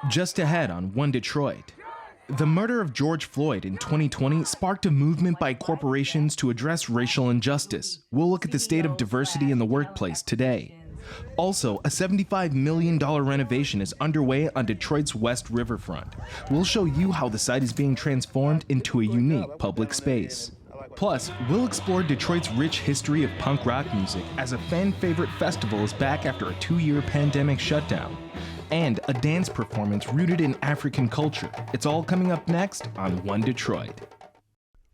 Just ahead on One Detroit. The murder of George Floyd in 2020 sparked a movement by corporations to address racial injustice. We'll look at the state of diversity in the workplace today. Also, a $75 million renovation is underway on Detroit's West Riverfront. We'll show you how the site is being transformed into a unique public space. Plus, we'll explore Detroit's rich history of punk rock music as a fan-favorite festival is back after a 2-year pandemic shutdown. And a dance performance rooted in African culture. It's all coming up next on One Detroit.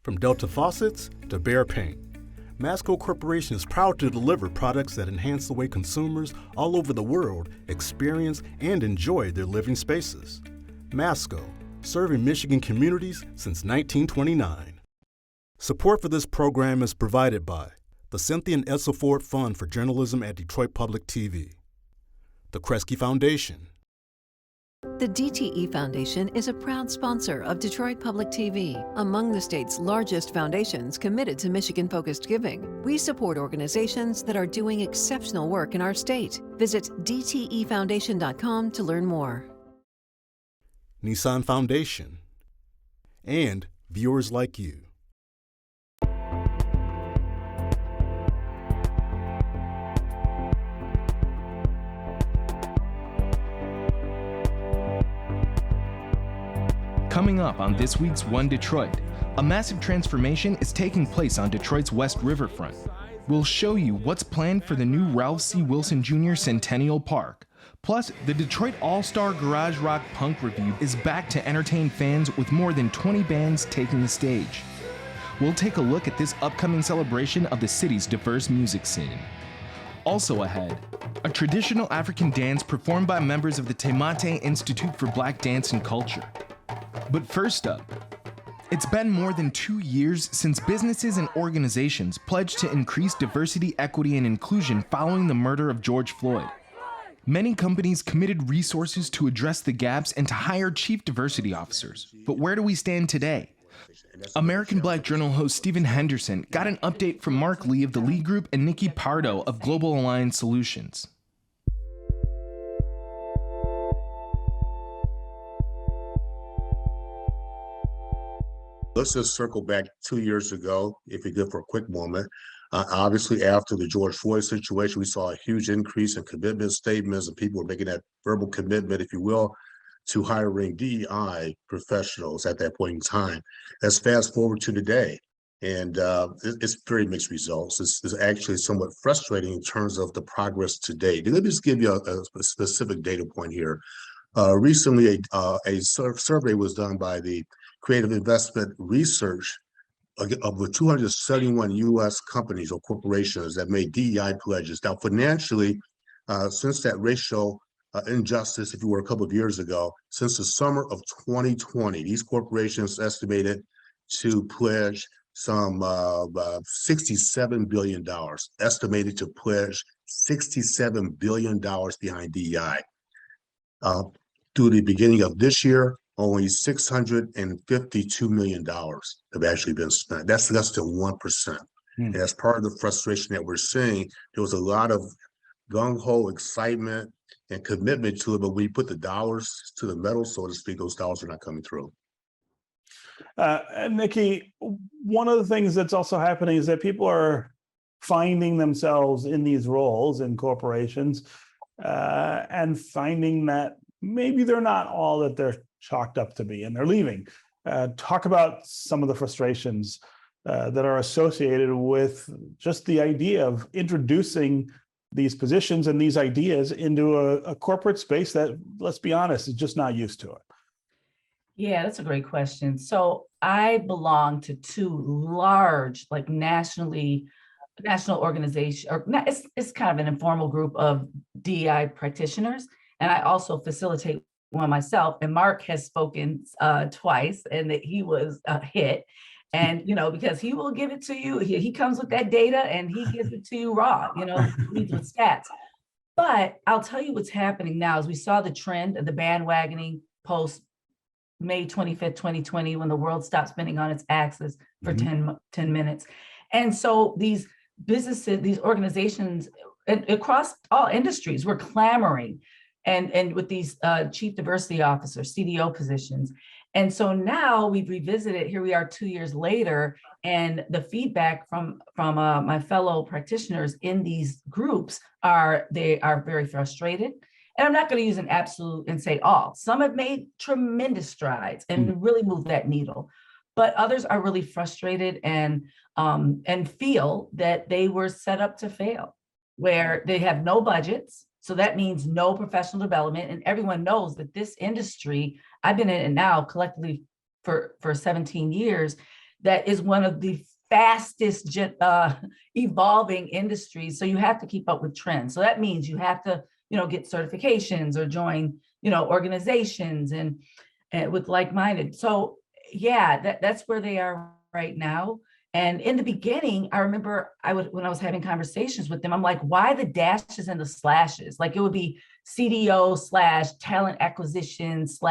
From Delta faucets to Behr paint, Masco Corporation is proud to deliver products that enhance the way consumers all over the world experience and enjoy their living spaces. Masco, serving Michigan communities since 1929. Support for this program is provided by the Cynthia and Essa Ford Fund for Journalism at Detroit Public TV, the Kresge Foundation. The DTE Foundation is a proud sponsor of Detroit Public TV, among the state's largest foundations committed to Michigan-focused giving. We support organizations that are doing exceptional work in our state. Visit dtefoundation.com to learn more. Nissan Foundation, and viewers like you. Coming up on this week's One Detroit, a massive transformation is taking place on Detroit's West Riverfront. We'll show you what's planned for the new Ralph C. Wilson Jr. Centennial Park. Plus, the Detroit All-Star Garage Rock Punk Revue is back to entertain fans with more than 20 bands taking the stage. We'll take a look at this upcoming celebration of the city's diverse music scene. Also ahead, a traditional African dance performed by members of the Temate Institute for Black Dance and Culture. But first up, it's been more than 2 years since businesses and organizations pledged to increase diversity, equity, and inclusion following the murder of George Floyd. Many companies committed resources to address the gaps and to hire chief diversity officers. But where do we stand today? American Black Journal host Stephen Henderson got an update from Mark Lee of the Lee Group and Nikki Pardo of Global Alliance Solutions. Let's just circle back 2 years ago, if we could, for a quick moment. Obviously, after the George Floyd situation, we saw a huge increase in commitment statements, and people were making that verbal commitment, if you will, to hiring DEI professionals at that point in time. Let's fast forward to today, and it's very mixed results. It's actually somewhat frustrating in terms of the progress to date. Let me just give you a specific data point here. Recently, a survey was done by the Creative Investment Research of the 271 U.S. companies or corporations that made DEI pledges. Now, financially, since that racial injustice, if you were a couple of years ago, since the summer of 2020, these corporations estimated to pledge some $67 billion, estimated to pledge $67 billion behind DEI. Through the beginning of this year, only $652 million have actually been spent. That's less than 1%. And that's part of the frustration that we're seeing. There was a lot of gung-ho excitement and commitment to it, but when you put the dollars to the metal, so to speak, those dollars are not coming through. And Nikki, one of the things that's also happening is that people are finding themselves in these roles in corporations and finding that maybe they're not all that they're chalked up to be, and they're leaving. Talk about some of the frustrations that are associated with just the idea of introducing these positions and these ideas into a corporate space that, let's be honest, is just not used to it. Yeah, that's a great question. So I belong to two large, like national organization, or not, it's kind of an informal group of DEI practitioners. And I also facilitate one myself. And Mark has spoken twice, and that he was a hit. And, because he will give it to you. He comes with that data and he gives it to you raw, leads with stats. But I'll tell you what's happening now is we saw the trend of the bandwagoning post May 25th, 2020, when the world stopped spinning on its axis for 10 minutes. And so these businesses, these organizations across all industries were clamoring and with these chief diversity officers, CDO positions. And so now we've revisited, here we are 2 years later, and the feedback from my fellow practitioners in these groups they are very frustrated. And I'm not going to use an absolute and say all. Some have made tremendous strides and really moved that needle, but others are really frustrated and feel that they were set up to fail, where they have no budgets. So that means no professional development. And everyone knows that this industry, I've been in it now collectively for 17 years, that is one of the fastest evolving industries. So you have to keep up with trends. So that means you have to, get certifications or join, organizations and with like-minded. So yeah, that's where they are right now. And in the beginning, I remember when I was having conversations with them, I'm like, why the dashes and the slashes? Like it would be CDO / talent acquisition /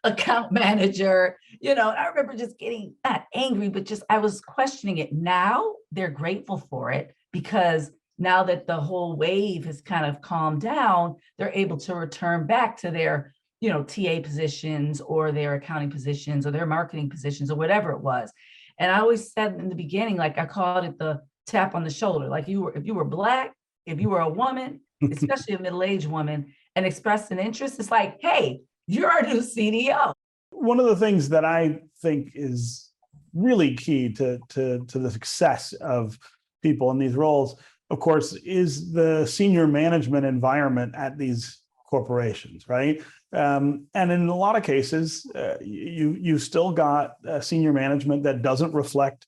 account manager, I remember just getting not angry, but just, I was questioning it. Now they're grateful for it because now that the whole wave has kind of calmed down, they're able to return back to their, TA positions or their accounting positions or their marketing positions or whatever it was. And I always said in the beginning, like I called it the tap on the shoulder. Like if you were Black, if you were a woman, especially a middle-aged woman, and expressed an interest, it's like, hey, you're our new CDO. One of the things that I think is really key to the success of people in these roles, of course, is the senior management environment at these corporations, right? And in a lot of cases, you still got senior management that doesn't reflect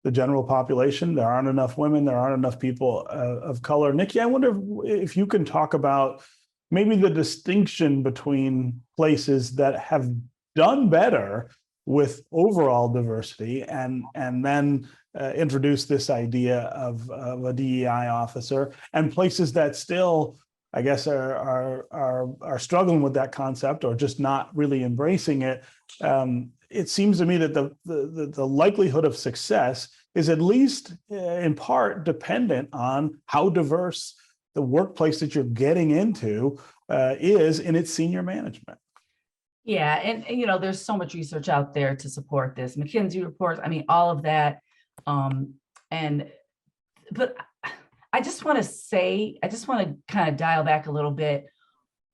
the general population. There aren't enough women. There aren't enough people of color. Nikki, I wonder if you can talk about maybe the distinction between places that have done better with overall diversity and then introduce this idea of a DEI officer, and places that still, I guess, are struggling with that concept or just not really embracing it. It seems to me that the likelihood of success is at least in part dependent on how diverse the workplace that you're getting into is in its senior management. Yeah, and there's so much research out there to support this. McKinsey reports, all of that. But I just want to kind of dial back a little bit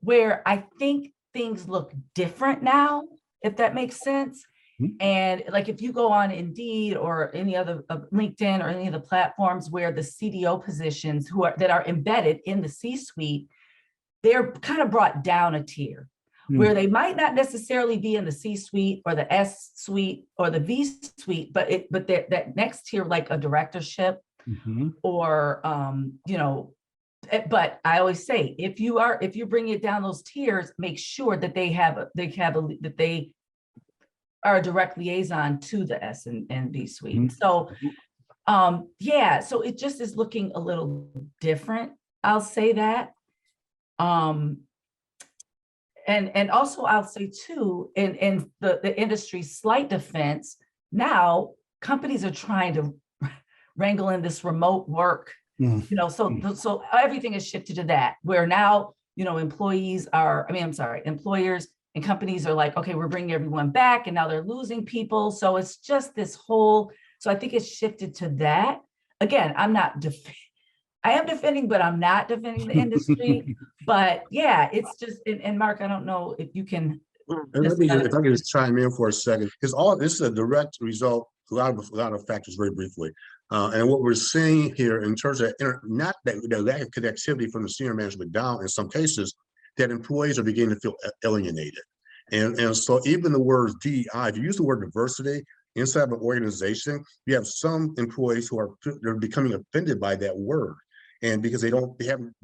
where I think things look different now, if that makes sense. Mm-hmm. And like if you go on Indeed or any other LinkedIn or any of the platforms where the CDO positions that are embedded in the C-suite, they're kind of brought down a tier. Where they might not necessarily be in the C-suite or the S-suite or the V-suite, but that next tier, like a directorship, mm-hmm. or but I always say, if you bring it down those tiers, make sure that they are a direct liaison to the S and V suite. Mm-hmm. So so it just is looking a little different. I'll say that. And also I'll say too, in the industry's slight defense, now companies are trying to wrangle in this remote work, so everything is shifted to that, where now, employers and companies are like, okay, we're bringing everyone back, and now they're losing people. So it's just this whole, so I think it's shifted to that. Again, I am defending, but I'm not defending the industry. But yeah, it's just, and Mark, I don't know if you can. If I can just chime in for a second, because this is a direct result, a lot of factors very briefly. And what we're seeing here in terms of not that lack of connectivity from the senior management down, in some cases, that employees are beginning to feel alienated. And so even the word DEI, if you use the word diversity inside of an organization, you have some employees they're becoming offended by that word. And because they can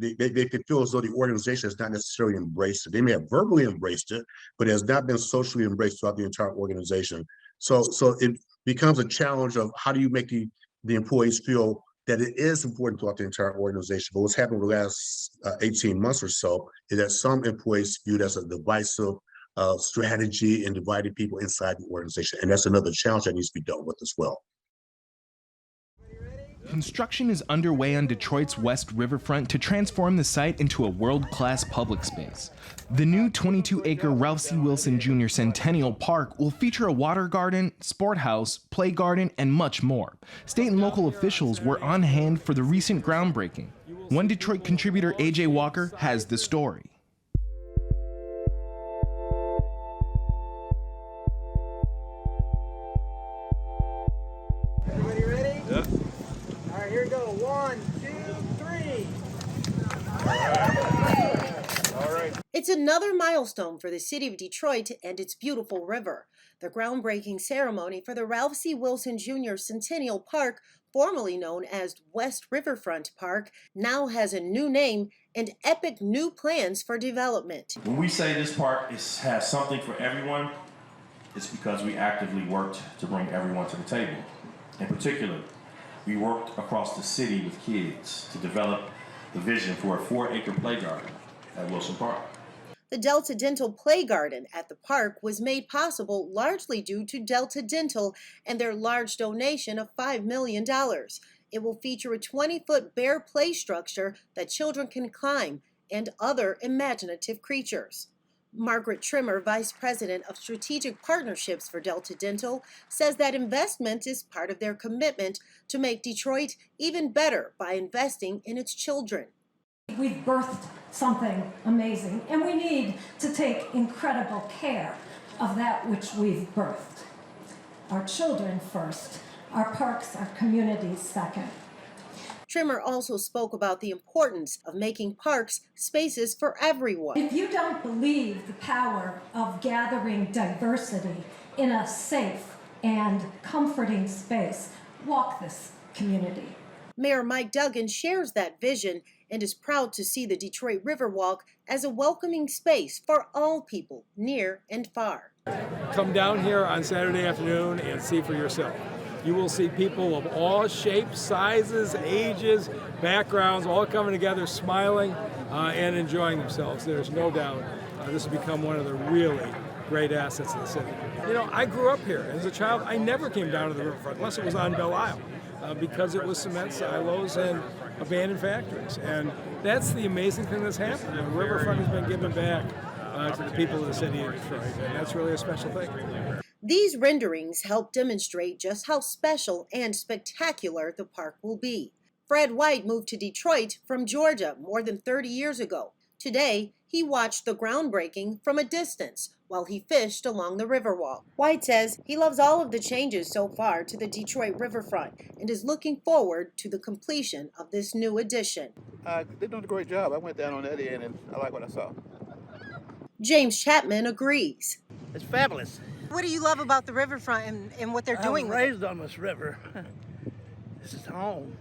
feel as though the organization has not necessarily embraced it. They may have verbally embraced it, but it has not been socially embraced throughout the entire organization. So it becomes a challenge of how do you make the employees feel that it is important throughout the entire organization. But what's happened over the last 18 months or so is that some employees view it as a divisive strategy and dividing people inside the organization. And that's another challenge that needs to be dealt with as well. Construction is underway on Detroit's West Riverfront to transform the site into a world-class public space. The new 22-acre Ralph C. Wilson Jr. Centennial Park will feature a water garden, sport house, play garden, and much more. State and local officials were on hand for the recent groundbreaking. One Detroit contributor, AJ Walker, has the story. Everybody ready? Yeah. All right, here we go. 1, 2, 3. All right. It's another milestone for the city of Detroit and its beautiful river. The groundbreaking ceremony for the Ralph C. Wilson Jr. Centennial Park, formerly known as West Riverfront Park, now has a new name and epic new plans for development. When we say this park has something for everyone, it's because we actively worked to bring everyone to the table. In particular, we worked across the city with kids to develop the vision for a 4-acre play garden at Wilson Park. The Delta Dental Play Garden at the park was made possible largely due to Delta Dental and their large donation of $5 million. It will feature a 20-foot bare play structure that children can climb and other imaginative creatures. Margaret Trimmer, Vice President of Strategic Partnerships for Delta Dental, says that investment is part of their commitment to make Detroit even better by investing in its children. We've birthed something amazing, and we need to take incredible care of that which we've birthed. Our children first, our parks, our communities second. Trimmer also spoke about the importance of making parks spaces for everyone. If you don't believe the power of gathering diversity in a safe and comforting space, walk this community. Mayor Mike Duggan shares that vision and is proud to see the Detroit Riverwalk as a welcoming space for all people, near and far. Come down here on Saturday afternoon and see for yourself. You will see people of all shapes, sizes, ages, backgrounds, all coming together, smiling and enjoying themselves. There's no doubt this will become one of the really great assets of the city. You know, I grew up here. As a child, I never came down to the riverfront unless it was on Belle Isle because it was cement silos and abandoned factories. And that's the amazing thing that's happened. The riverfront has been given back to the people of the city of Detroit, and that's really a special thing. These renderings help demonstrate just how special and spectacular the park will be. Fred White moved to Detroit from Georgia more than 30 years ago. Today, he watched the groundbreaking from a distance while he fished along the Riverwalk. White says he loves all of the changes so far to the Detroit Riverfront and is looking forward to the completion of this new addition. They're doing a great job. I went down on that end and I like what I saw. James Chapman agrees. It's fabulous. What do you love about the riverfront and what they're doing with it? I was raised on this river. This is home.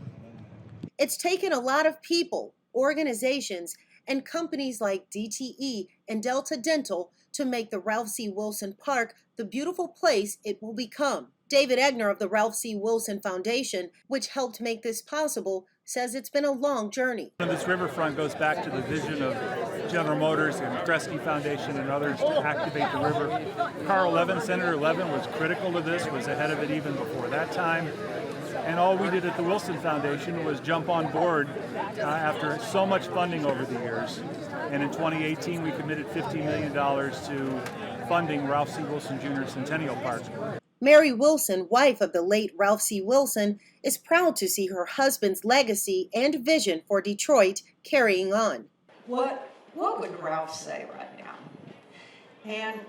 It's taken a lot of people, organizations, and companies like DTE and Delta Dental to make the Ralph C. Wilson Park the beautiful place it will become. David Egner of the Ralph C. Wilson Foundation, which helped make this possible, says it's been a long journey. This riverfront goes back to the vision of General Motors and Kresge Foundation and others to activate the river. Carl Levin, Senator Levin, was critical to this, was ahead of it even before that time. And all we did at the Wilson Foundation was jump on board after so much funding over the years. And in 2018, we committed $50 million to funding Ralph C. Wilson Jr. Centennial Park. Mary Wilson, wife of the late Ralph C. Wilson, is proud to see her husband's legacy and vision for Detroit carrying on. What would Ralph say right now? And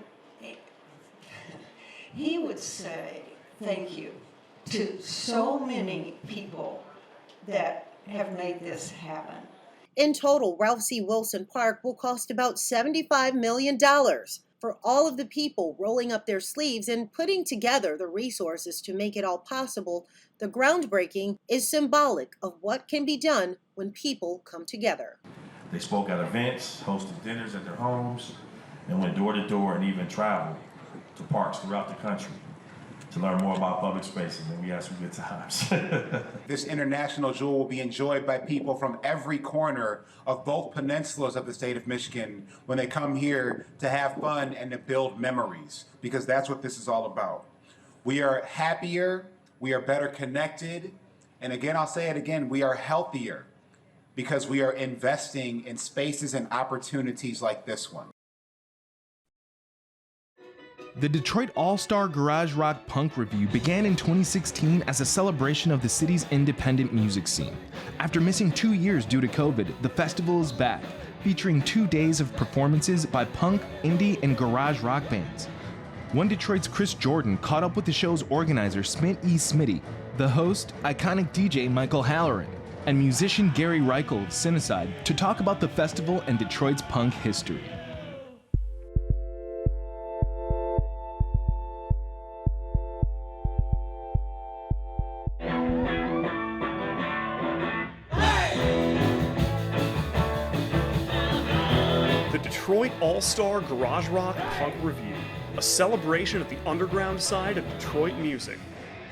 he would say thank you to so many people that have made this happen. In total, Ralph C. Wilson Park will cost about $75 million. For all of the people rolling up their sleeves and putting together the resources to make it all possible, the groundbreaking is symbolic of what can be done when people come together. They spoke at events, hosted dinners at their homes, and went door to door and even traveled to parks throughout the country to learn more about public spaces, and we had some good times. This international jewel will be enjoyed by people from every corner of both peninsulas of the state of Michigan when they come here to have fun and to build memories, because that's what this is all about. We are happier, we are better connected, And again, I'll say it again, we are healthier because we are investing in spaces and opportunities like this one. The Detroit All-Star Garage Rock Punk Revue began in 2016 as a celebration of the city's independent music scene. After missing 2 years due to COVID, the festival is back, featuring 2 days of performances by punk, indie, and garage rock bands. One Detroit's Chris Jordan caught up with the show's organizer Smitty, the host, iconic DJ Michael Halloran, and musician Gary Reichel of Cinecide to talk about the festival and Detroit's punk history. The Detroit All-Star Garage Rock Punk Revue, a celebration of the underground side of Detroit music.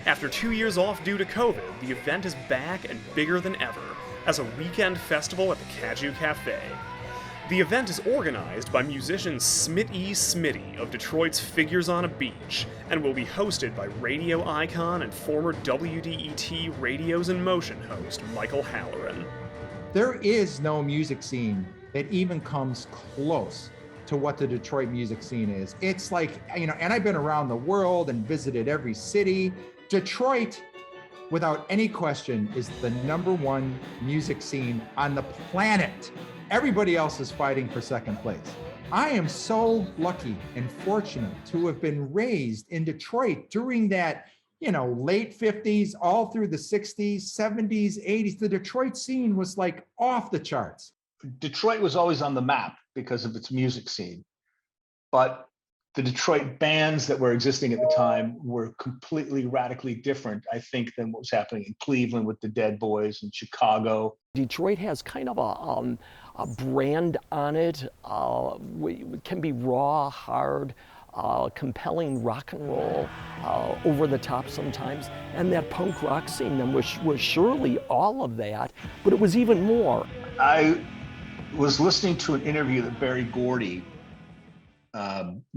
After 2 years off due to COVID, the event is back and bigger than ever as a weekend festival at the Caju Cafe. The event is organized by musician Smitty of Detroit's Figures on a Beach and will be hosted by radio icon and former WDET Radios in Motion host Michael Halloran. There is no music scene that even comes close to what the Detroit music scene is. It's like, and I've been around the world and visited every city. Detroit, without any question, is the #1 music scene on the planet. Everybody else is fighting for second place. I am so lucky and fortunate to have been raised in Detroit during that, late 50s, all through the 60s, 70s, 80s. The Detroit scene was like off the charts. Detroit was always on the map because of its music scene, but the Detroit bands that were existing at the time were completely radically different, I think, than what was happening in Cleveland with the Dead Boys and Chicago. Detroit has kind of a brand on it. It can be raw, hard, compelling rock and roll, over the top sometimes. And that punk rock scene was surely all of that, but it was even more. I was listening to an interview that Berry Gordy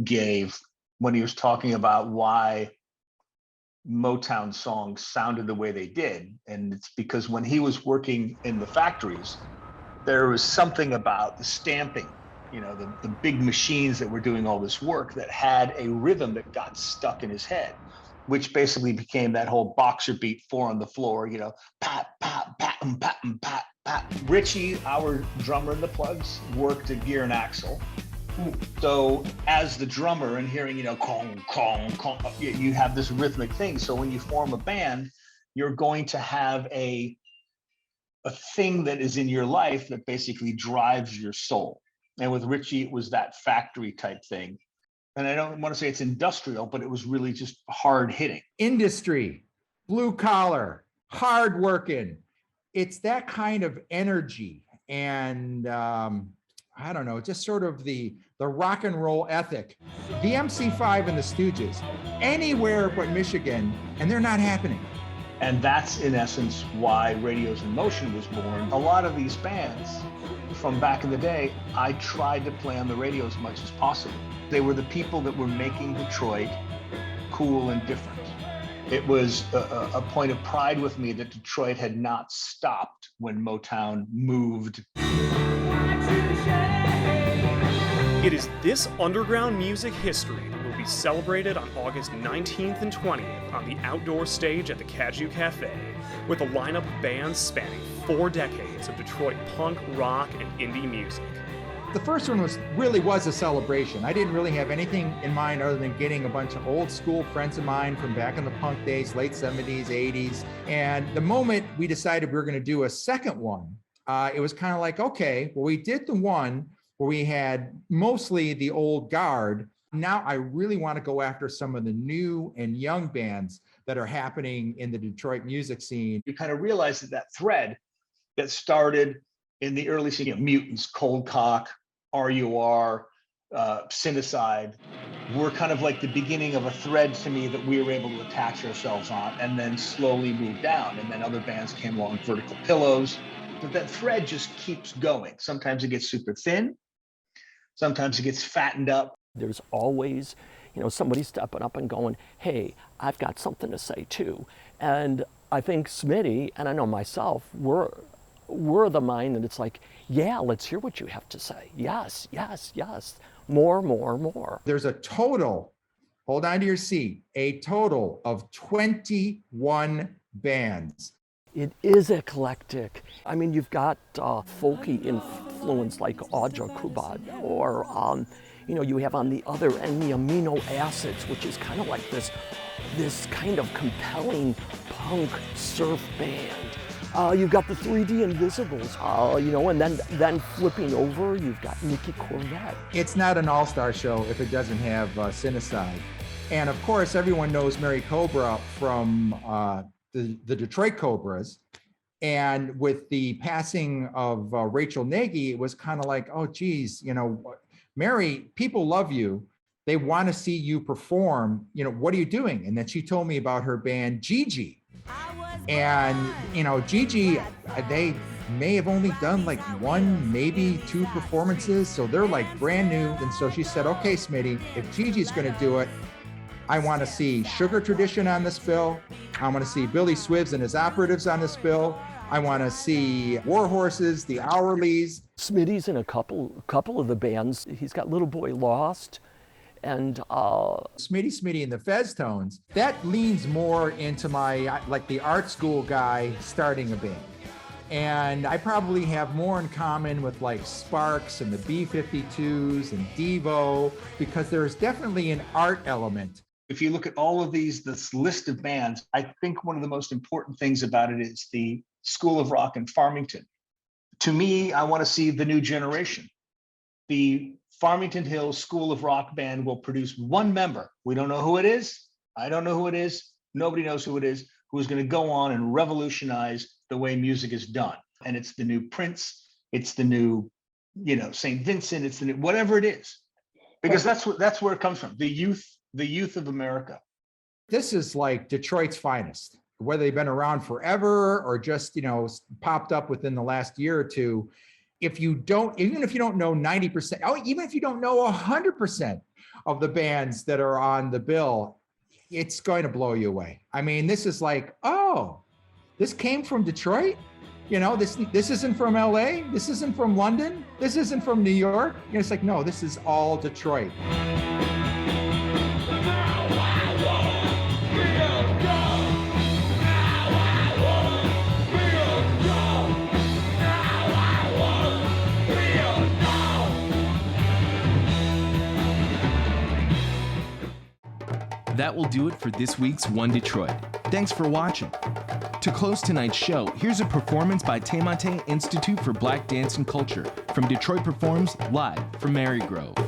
gave when he was talking about why Motown songs sounded the way they did. And it's because when he was working in the factories, there was something about the stamping, the big machines that were doing all this work that had a rhythm that got stuck in his head, which basically became that whole boxer beat, 4 on the floor, pat, pat, pat, pat, pat, pat. Richie, our drummer in the Plugs, worked at Gear and Axle. So as the drummer and hearing, kong, kong, kong, you have this rhythmic thing. So when you form a band, you're going to have a thing that is in your life that basically drives your soul. And with Richie, it was that factory type thing. And I don't want to say it's industrial, but it was really just hard hitting. Industry, blue collar, hard working. It's that kind of energy. And I don't know, just sort of the rock and roll ethic. The MC5 and the Stooges, anywhere but Michigan, and they're not happening. And that's in essence why Radios in Motion was born. A lot of these bands from back in the day, I tried to play on the radio as much as possible. They were the people that were making Detroit cool and different. It was a point of pride with me that Detroit had not stopped when Motown moved. It is this underground music history that will be celebrated on August 19th and 20th on the outdoor stage at the Caju Cafe, with a lineup of bands spanning 4 decades of Detroit punk, rock, and indie music. The first one really was a celebration. I didn't really have anything in mind other than getting a bunch of old school friends of mine from back in the punk days, late 70s, 80s. And the moment we decided we were going to do a second one, it was kind of like, okay, well, we did the one where we had mostly the old guard. Now I really want to go after some of the new and young bands that are happening in the Detroit music scene. You kind of realize that thread that started in the early scene, Mutants, Cold Cock, RUR, Cinecide, were kind of like the beginning of a thread to me that we were able to attach ourselves on and then slowly move down. And then other bands came along, Vertical Pillows, but that thread just keeps going. Sometimes it gets super thin. Sometimes it gets fattened up. There's always, somebody stepping up and going, hey, I've got something to say too. And I think Smitty, and I know myself, we're the mind that it's like, yeah, let's hear what you have to say. Yes, yes, yes. More, more, more. There's a total, hold on to your seat, a total of 21 bands. It is eclectic. I mean, you've got folky influence like Audra Kubat, or you have on the other end the amino acids, which is kind of like this kind of compelling punk surf band. You've got the 3D Invisibles, and then flipping over, you've got Nikki Corvette. It's not an all-star show if it doesn't have Cinecide. And of course, everyone knows Mary Cobra from the Detroit Cobras. And with the passing of Rachel Nagy, it was kind of like, oh, geez, Mary, people love you. They want to see you perform. What are you doing? And then she told me about her band, Gigi. And, Gigi, they may have only done like 1, maybe 2 performances. So they're like brand new. And so she said, okay, Smitty, if Gigi's going to do it, I want to see Sugar Tradition on this bill. I want to see Billy Swivs and his operatives on this bill. I want to see War Horses, the Hourlies. Smitty's in a couple of the bands. He's got Little Boy Lost. And Smitty and the Fez Tones, that leans more into my, like the art school guy starting a band. And I probably have more in common with like Sparks and the B-52s and Devo, because there's definitely an art element. If you look at all of this list of bands, I think one of the most important things about it is the School of Rock in Farmington. To me, I want to see the new generation. The Farmington Hills School of Rock band will produce one member. We don't know who it is. I don't know who it is. Nobody knows who it is, who is going to go on and revolutionize the way music is done. And it's the new Prince. It's the new, St. Vincent. It's the new, whatever it is, because that's where it comes from. The youth of America. This is like Detroit's finest, whether they've been around forever or just, popped up within the last year or two. Even if you don't know 90%, even if you don't know 100% of the bands that are on the bill, it's going to blow you away. I mean, this is like, oh, this came from Detroit? This isn't from LA? This isn't from London? This isn't from New York? It's like, no, this is all Detroit. That will do it for this week's One Detroit. Thanks for watching. To close tonight's show, here's a performance by Temate Institute for Black Dance and Culture from Detroit Performs live from Marygrove.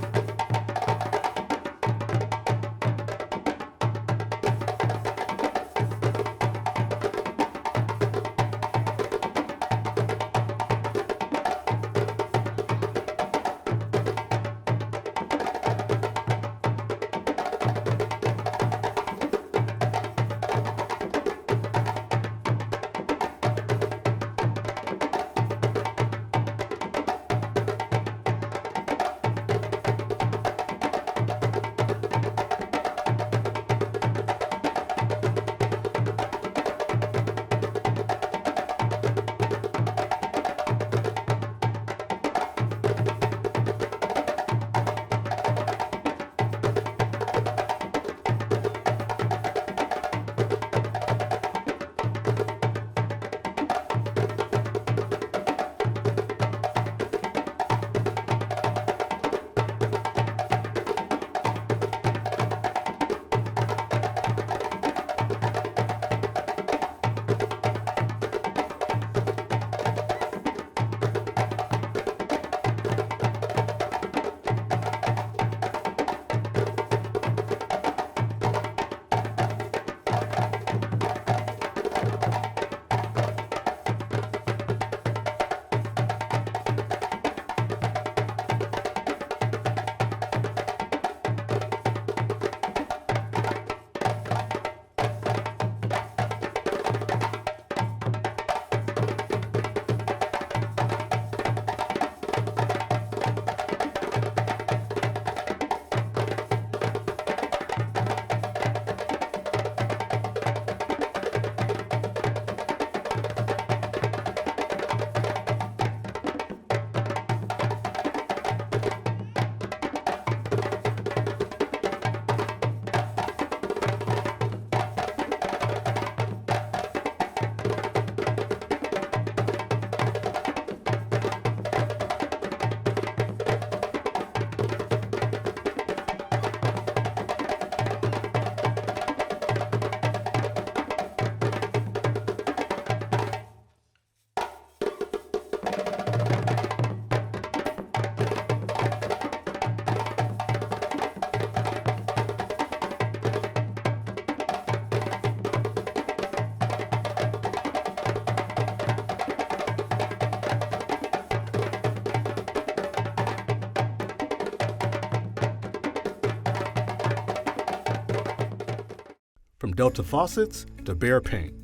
From Delta faucets to Behr paint,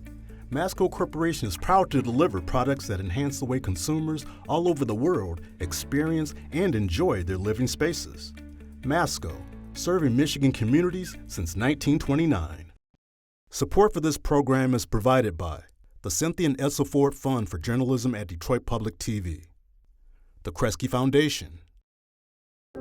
Masco Corporation is proud to deliver products that enhance the way consumers all over the world experience and enjoy their living spaces. Masco, serving Michigan communities since 1929. Support for this program is provided by the Cynthia and Essa Ford Fund for Journalism at Detroit Public TV, the Kresge Foundation.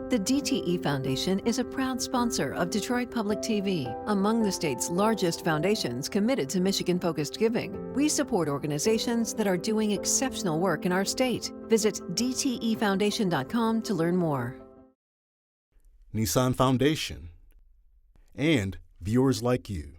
The DTE Foundation is a proud sponsor of Detroit Public TV, among the state's largest foundations committed to Michigan-focused giving. We support organizations that are doing exceptional work in our state. Visit dtefoundation.com to learn more. Nissan Foundation, and viewers like you.